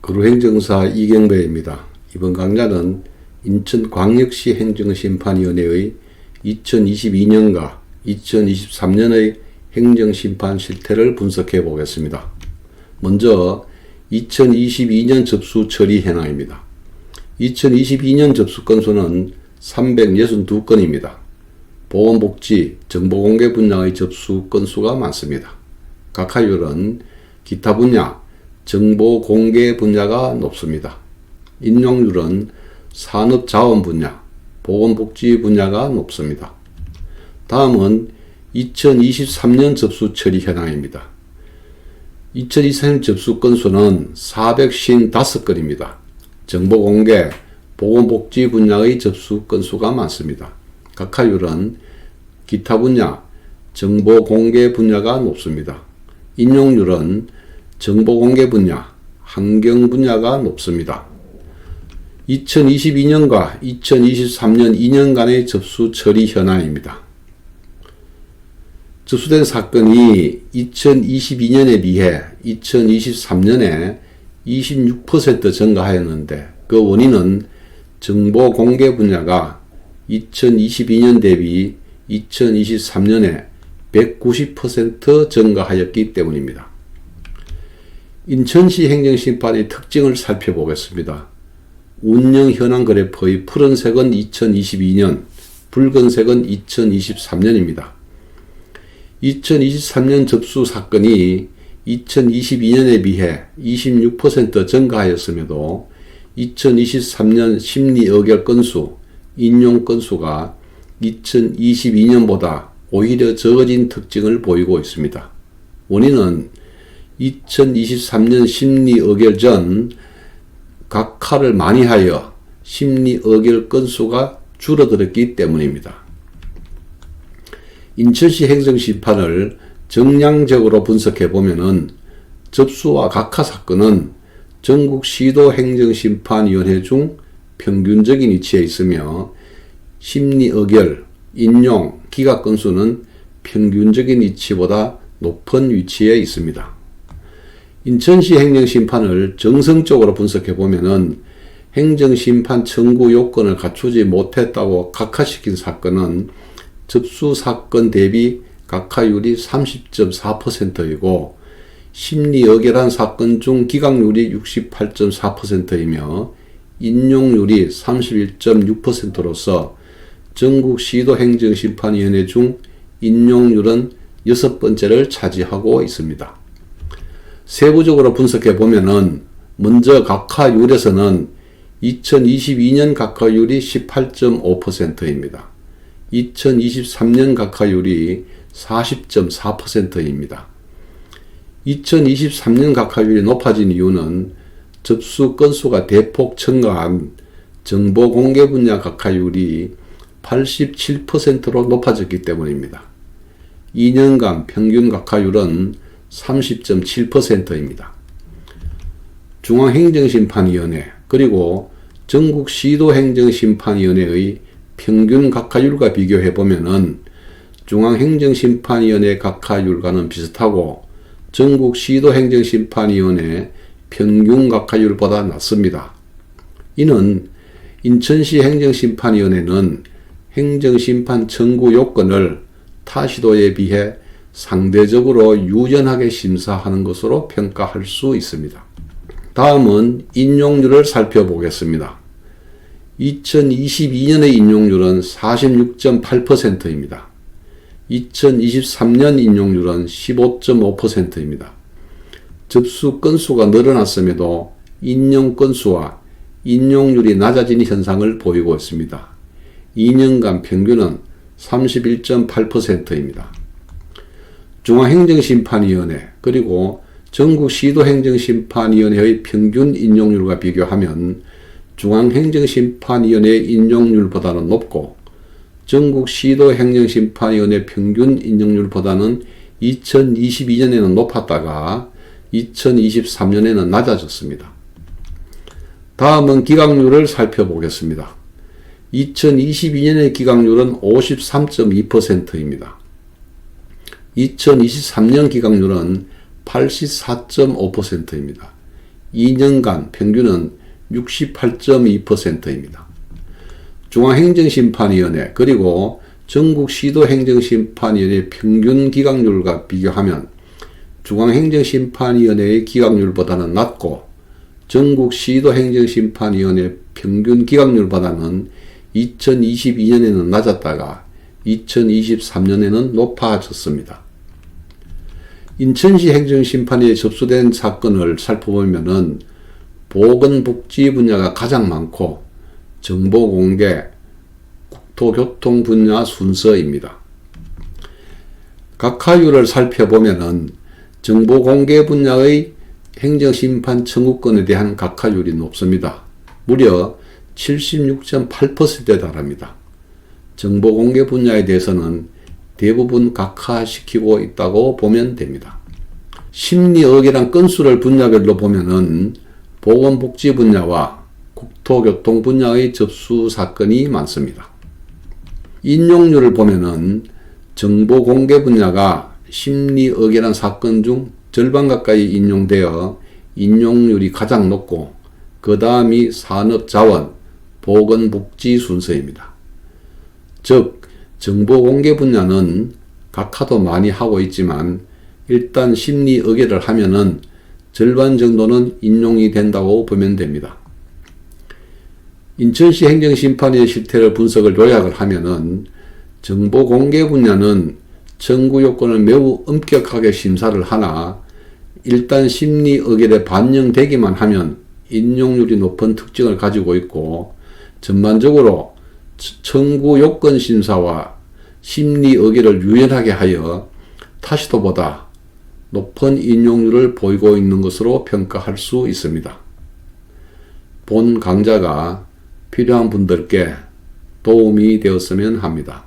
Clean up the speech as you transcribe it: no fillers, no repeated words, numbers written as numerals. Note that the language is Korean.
거루행정사 이경배입니다. 이번 강좌는 인천광역시 행정심판위원회의 2022년과 2023년의 행정심판 실태를 분석해 보겠습니다. 먼저 2022년 접수 처리 현황입니다. 2022년 접수 건수는 362건입니다. 보건복지, 정보공개 분야의 접수 건수가 많습니다. 각하율은 기타 분야, 정보공개 분야가 높습니다. 인용률은 산업자원 분야, 보건복지 분야가 높습니다. 다음은 2023년 접수 처리 현황입니다. 2023년 접수 건수는 455건입니다. 정보공개, 보건복지 분야의 접수 건수가 많습니다. 각하율은 기타 분야, 정보공개 분야가 높습니다. 인용률은 정보공개 분야, 환경 분야가 높습니다. 2022년과 2023년 2년간의 접수 처리 현황입니다. 접수된 사건이 2022년에 비해 2023년에 26% 증가하였는데 그 원인은 정보공개 분야가 2022년 대비 2023년에 190% 증가하였기 때문입니다. 인천시 행정심판의 특징을 살펴보겠습니다. 운영 현황 그래프의 푸른색은 2022년, 붉은색은 2023년입니다. 2023년 접수 사건이 2022년에 비해 26% 증가하였음에도 2023년 심리 의결 건수, 인용 건수가 2022년보다 오히려 적어진 특징을 보이고 있습니다. 원인은 2023년 심리 의결 전 각하를 많이 하여 심리 의결 건수가 줄어들었기 때문입니다. 인천시 행정심판을 정량적으로 분석해 보면은 접수와 각하 사건은 전국 시도 행정심판위원회 중 평균적인 위치에 있으며 심리 의결, 인용, 기각 건수는 평균적인 위치보다 높은 위치에 있습니다. 인천시 행정심판을 정성적으로 분석해 보면은 행정심판 청구 요건을 갖추지 못했다고 각하시킨 사건은 접수 사건 대비 각하율이 30.4%이고 심리 의결한 사건 중 기각률이 68.4%이며 인용률이 31.6%로서 전국 시도 행정심판위원회 중 인용률은 6번째를 차지하고 있습니다. 세부적으로 분석해 보면은 먼저 각하율에서는 2022년 각하율이 18.5%입니다. 2023년 각하율이 40.4%입니다. 2023년 각하율이 높아진 이유는 접수 건수가 대폭 증가한 정보공개 분야 각하율이 87%로 높아졌기 때문입니다. 2년간 평균 각하율은 30.7%입니다. 중앙행정심판위원회 그리고 전국시도행정심판위원회의 평균 각하율과 비교해 보면은 중앙행정심판위원회 각하율과는 비슷하고 전국시도행정심판위원회 평균 각하율보다 낮습니다. 이는 인천시 행정심판위원회는 행정심판 청구 요건을 타 시도에 비해 상대적으로 유연하게 심사하는 것으로 평가할 수 있습니다. 다음은 인용률을 살펴보겠습니다. 2022년의 인용률은 46.8%입니다. 2023년 인용률은 15.5%입니다. 접수 건수가 늘어났음에도 인용 건수와 인용률이 낮아진 현상을 보이고 있습니다. 2년간 평균은 31.8%입니다. 중앙행정심판위원회 그리고 전국시도행정심판위원회의 평균 인용률과 비교하면 중앙행정심판위원회 인용률보다는 높고 전국시도행정심판위원회 평균 인용률보다는 2022년에는 높았다가 2023년에는 낮아졌습니다. 다음은 기각률을 살펴보겠습니다. 2022년의 기각률은 53.2%입니다. 2023년 기각률은 84.5%입니다. 2년간 평균은 68.2%입니다. 중앙행정심판위원회 그리고 전국시도행정심판위원회 평균 기각률과 비교하면 중앙행정심판위원회의 기각률보다는 낮고 전국시도행정심판위원회 평균 기각률보다는 2022년에는 낮았다가 2023년에는 높아졌습니다. 인천시 행정심판위에 접수된 사건을 살펴보면은 보건복지 분야가 가장 많고 정보공개, 국토교통 분야 순서입니다. 각하율을 살펴보면은 정보공개 분야의 행정심판 청구권에 대한 각하율이 높습니다. 무려 76.8%에 달합니다. 정보공개 분야에 대해서는 대부분 각하시키고 있다고 보면 됩니다. 심리의결한 건수를 분야별로 보면은 보건복지 분야와 국토교통 분야의 접수 사건이 많습니다. 인용률을 보면은 정보공개 분야가 심리의결한 사건 중 절반 가까이 인용되어 인용률이 가장 높고 그 다음이 산업자원, 보건복지 순서입니다. 즉 정보공개 분야는 각하도 많이 하고 있지만 일단 심리의결을 하면은 절반 정도는 인용이 된다고 보면 됩니다. 인천시 행정심판위의 실태를 분석을 요약을 하면은 정보공개 분야는 청구 요건을 매우 엄격하게 심사를 하나 일단 심리의결에 반영되기만 하면 인용률이 높은 특징을 가지고 있고 전반적으로 청구 요건 심사와 심리의결을 유연하게 하여 타시도보다 높은 인용률을 보이고 있는 것으로 평가할 수 있습니다. 본 강좌가 필요한 분들께 도움이 되었으면 합니다.